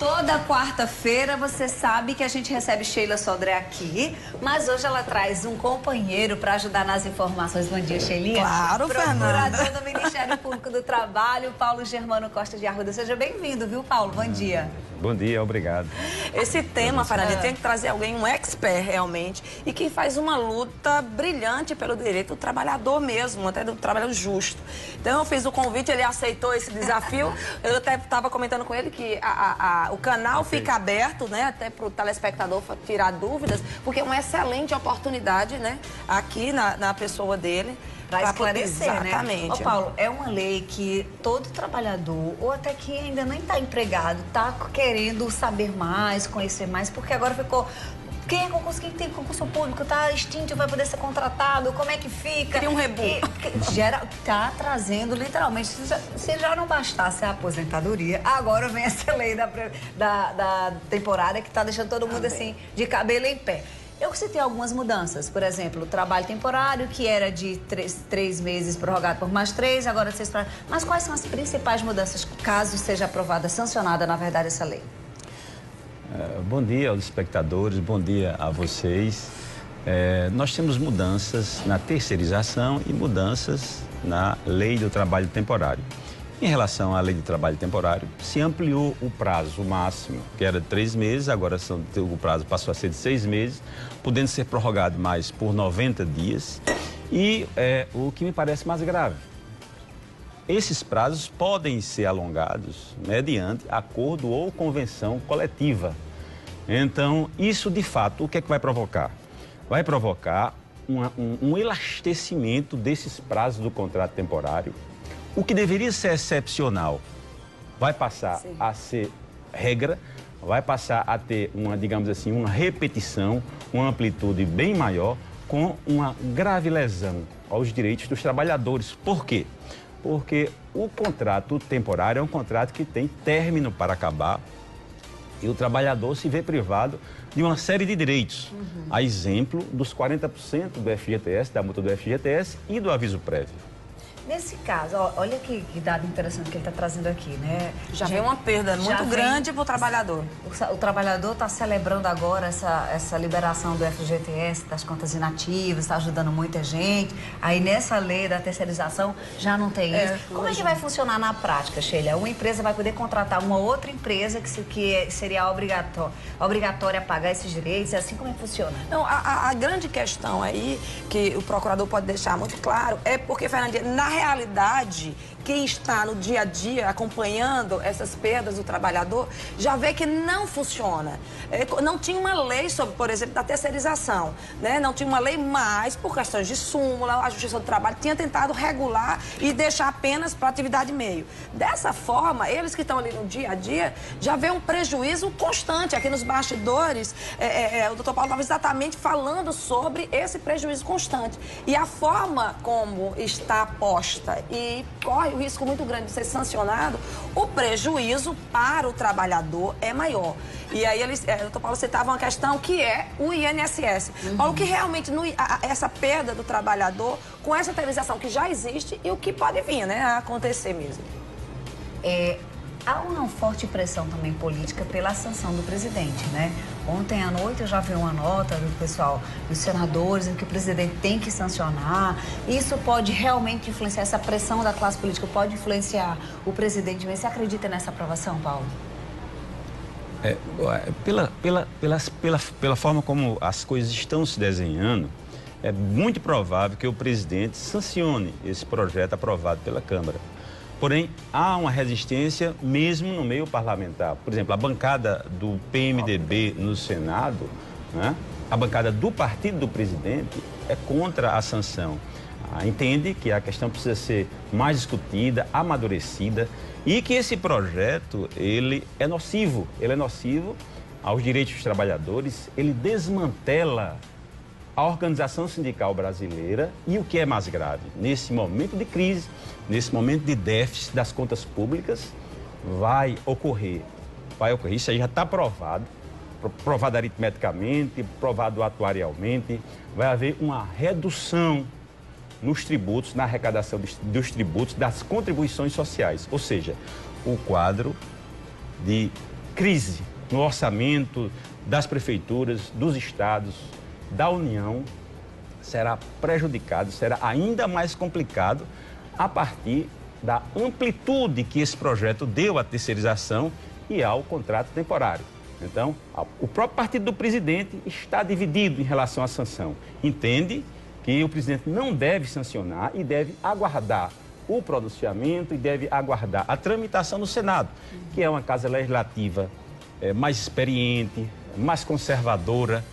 Toda quarta-feira você sabe que a gente recebe Sheila Sodré aqui, mas hoje ela traz um companheiro para ajudar nas informações. Bom dia, Sheilinha. Claro, Procurador Fernanda. do Ministério Público do Trabalho, Paulo Germano Costa de Arruda. Seja bem-vindo, viu, Paulo? Bom dia. Bom dia, obrigado. Esse tema, Fernanda, tem que trazer alguém, um expert realmente, e que faz uma luta brilhante pelo direito do trabalhador mesmo, até do trabalho justo. Então eu fiz o convite, ele aceitou esse desafio. Eu até estava comentando com ele que o canal fica aberto, né, até para o telespectador tirar dúvidas, porque é uma excelente oportunidade, né, aqui na pessoa dele. Para esclarecer, exatamente. Né? Ô, Paulo, é uma lei que todo trabalhador, ou até que ainda nem está empregado, está querendo saber mais, conhecer mais, porque agora ficou... Quem tem concurso público, tá extinto, vai poder ser contratado, como é que fica? Cria um rebu. Tá trazendo, literalmente, se já não bastasse a aposentadoria, agora vem essa lei da temporária que tá deixando todo mundo assim, de cabelo em pé. Eu citei algumas mudanças, por exemplo, o trabalho temporário, que era de três meses prorrogado por mais 3, agora 6 para... Mas quais são as principais mudanças, caso seja aprovada, sancionada, na verdade, essa lei? Bom dia aos espectadores, bom dia a vocês. Nós temos mudanças na terceirização e mudanças na lei do trabalho temporário. Em relação à lei do trabalho temporário, se ampliou o prazo máximo, que era de 3 meses, agora o prazo passou a ser de 6 meses, podendo ser prorrogado mais por 90 dias. E o que me parece mais grave, esses prazos podem ser alongados mediante acordo ou convenção coletiva. Então, isso de fato, o que é que vai provocar? Vai provocar um elastecimento desses prazos do contrato temporário. O que deveria ser excepcional vai passar a ser regra, vai passar a ter digamos assim, uma repetição, uma amplitude bem maior, com uma grave lesão aos direitos dos trabalhadores. Por quê? Porque o contrato temporário é um contrato que tem término para acabar e o trabalhador se vê privado de uma série de direitos, a exemplo dos 40% do FGTS, da multa do FGTS e do aviso prévio. Nesse caso, olha que dado interessante que ele está trazendo aqui, né? Já vem uma perda muito grande para o trabalhador. O trabalhador está celebrando agora essa liberação do FGTS, das contas inativas, está ajudando muita gente. Aí nessa lei da terceirização já não tem isso. Como é que vai funcionar na prática, Sheila? Uma empresa vai poder contratar uma outra empresa que seria obrigatória a pagar esses direitos? É assim como é que funciona? Não, a grande questão aí, que o procurador pode deixar muito claro, é porque, Fernandinha, na realidade, quem está no dia a dia acompanhando essas perdas do trabalhador já vê que não funciona. Não tinha uma lei sobre, por exemplo, da terceirização, né? Não tinha uma lei, mas por questões de súmula, a Justiça do Trabalho tinha tentado regular e deixar apenas para atividade meio. Dessa forma, eles que estão ali no dia a dia já vê um prejuízo constante. Aqui nos bastidores, o doutor Paulo estava exatamente falando sobre esse prejuízo constante. E a forma como está posta e corre o risco muito grande de ser sancionado, o prejuízo para o trabalhador é maior. E aí, o doutor Paulo citava uma questão que é o INSS. Paulo, que realmente essa perda do trabalhador com essa terceirização que já existe e o que pode vir, né, a acontecer mesmo. Há uma forte pressão também política pela sanção do presidente, né? Ontem à noite eu já vi uma nota do pessoal, dos senadores, em que o presidente tem que sancionar. Isso pode realmente influenciar, essa pressão da classe política pode influenciar o presidente. Você acredita nessa aprovação, Paulo? Pela forma como as coisas estão se desenhando, é muito provável que o presidente sancione esse projeto aprovado pela Câmara. Porém, há uma resistência mesmo no meio parlamentar. Por exemplo, a bancada do PMDB no Senado, né, a bancada do partido do presidente é contra a sanção. Entende que a questão precisa ser mais discutida, amadurecida e que esse projeto, ele é nocivo aos direitos dos trabalhadores, ele desmantela a organização sindical brasileira e o que é mais grave, nesse momento de crise, nesse momento de déficit das contas públicas, vai ocorrer, isso aí já está provado aritmeticamente, provado atuarialmente, vai haver uma redução nos tributos, na arrecadação dos tributos, das contribuições sociais, ou seja, o quadro de crise no orçamento das prefeituras, dos estados, da União, será prejudicado, será ainda mais complicado a partir da amplitude que esse projeto deu à terceirização e ao contrato temporário. Então, o próprio partido do presidente está dividido em relação à sanção. Entende que o presidente não deve sancionar e deve aguardar o pronunciamento e deve aguardar a tramitação no Senado, que é uma casa legislativa mais experiente, mais conservadora,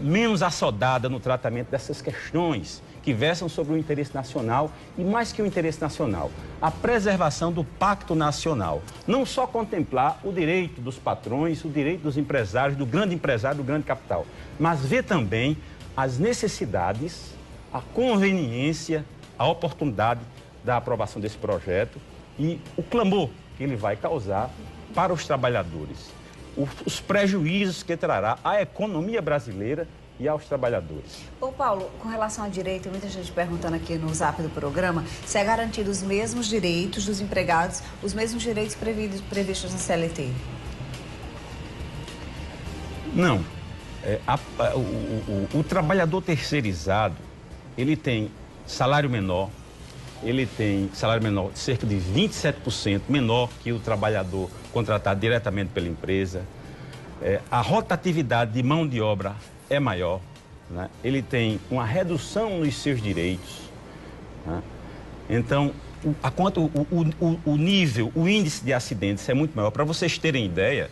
menos assodada no tratamento dessas questões que versam sobre o interesse nacional e, mais que o interesse nacional, a preservação do pacto nacional. Não só contemplar o direito dos patrões, o direito dos empresários, do grande empresário, do grande capital, mas ver também as necessidades, a conveniência, a oportunidade da aprovação desse projeto e o clamor que ele vai causar para os trabalhadores, os prejuízos que trará à economia brasileira e aos trabalhadores. Ô Paulo, com relação ao direito, tem muita gente perguntando aqui no zap do programa se é garantido os mesmos direitos dos empregados, os mesmos direitos previstos na CLT. Não. O trabalhador terceirizado, ele tem salário menor, de cerca de 27% menor que o trabalhador contratado diretamente pela empresa. A rotatividade de mão de obra é maior, né? Ele tem uma redução nos seus direitos, né? Então, o índice de acidentes é muito maior. Para vocês terem ideia,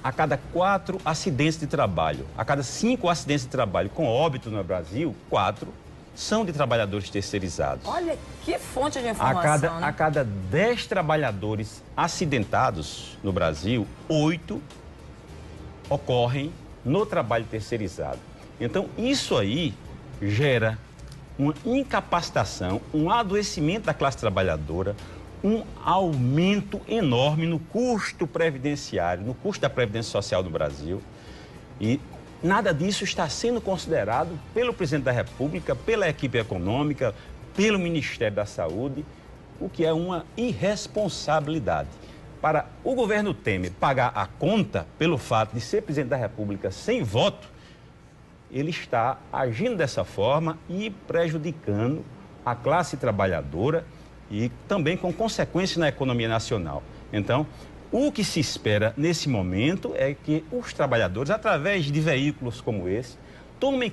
a cada 4 acidentes de trabalho, a cada 5 acidentes de trabalho com óbito no Brasil, 4 são de trabalhadores terceirizados. Olha, que fonte de informação, A cada 10 trabalhadores acidentados no Brasil, 8 ocorrem no trabalho terceirizado. Então, isso aí gera uma incapacitação, um adoecimento da classe trabalhadora, um aumento enorme no custo previdenciário, no custo da Previdência Social no Brasil. E nada disso está sendo considerado pelo presidente da República, pela equipe econômica, pelo Ministério da Saúde, o que é uma irresponsabilidade. Para o governo Temer pagar a conta pelo fato de ser presidente da República sem voto, ele está agindo dessa forma e prejudicando a classe trabalhadora e também com consequências na economia nacional. Então, o que se espera nesse momento é que os trabalhadores, através de veículos como esse, tomem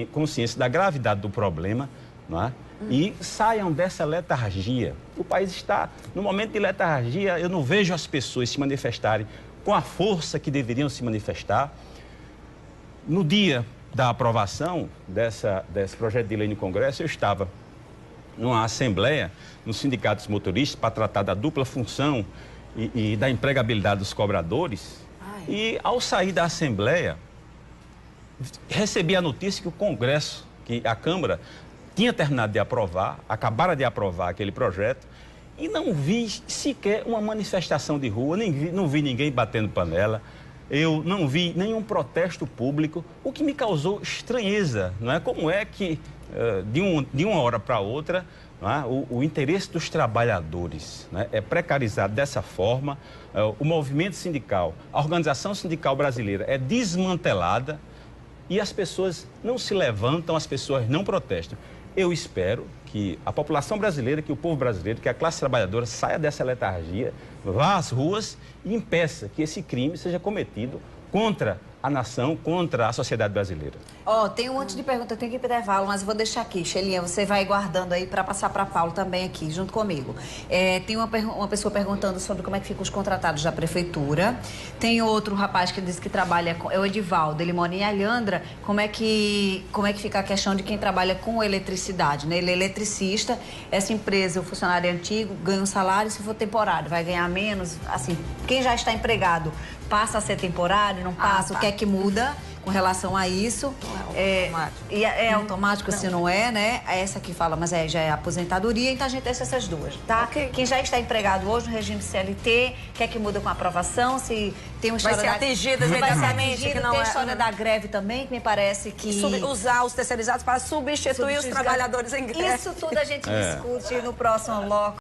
consciência da gravidade do problema, não é? E saiam dessa letargia. O país está no momento de letargia. Eu não vejo as pessoas se manifestarem com a força que deveriam se manifestar. No dia da aprovação desse projeto de lei no Congresso, eu estava numa assembleia no Sindicato dos Motoristas para tratar da dupla função e da empregabilidade dos cobradores. E ao sair da assembleia, recebi a notícia que o Congresso, que a Câmara tinha terminado de aprovar, acabara de aprovar aquele projeto, e não vi sequer uma manifestação de rua, não vi ninguém batendo panela, eu não vi nenhum protesto público, o que me causou estranheza, não é? Como é que de uma hora para outra, não é? O interesse dos trabalhadores, não é precarizado dessa forma, o movimento sindical, a organização sindical brasileira é desmantelada e as pessoas não se levantam, as pessoas não protestam. Eu espero que a população brasileira, que o povo brasileiro, que a classe trabalhadora saia dessa letargia, vá às ruas e impeça que esse crime seja cometido contra a nação, contra a sociedade brasileira. Tem um monte de perguntas, eu tenho que ir para intervalo, mas eu vou deixar aqui. Shelinha, você vai guardando aí para passar para Paulo também aqui, junto comigo. Tem uma pessoa perguntando sobre como é que ficam os contratados da prefeitura. Tem outro rapaz que diz que trabalha com... É o Edivaldo, ele mora em Alhandra. Como é que fica a questão de quem trabalha com eletricidade, né? Ele é eletricista, essa empresa, o funcionário é antigo, ganha um salário, se for temporário, vai ganhar menos. Assim, quem já está empregado passa a ser temporário, não passa? O que é que muda com relação a isso? É automático se não é, né? Essa aqui fala, mas já é aposentadoria, então a gente deixa essas duas, tá? Okay. Quem já está empregado hoje no regime CLT, o que é que muda com a aprovação? Se tem uma história vai ser atingido imediatamente, que não tem a história da greve também, que me parece que... Usar os terceirizados para substituir os trabalhadores em greve. Isso tudo a gente discute no próximo bloco.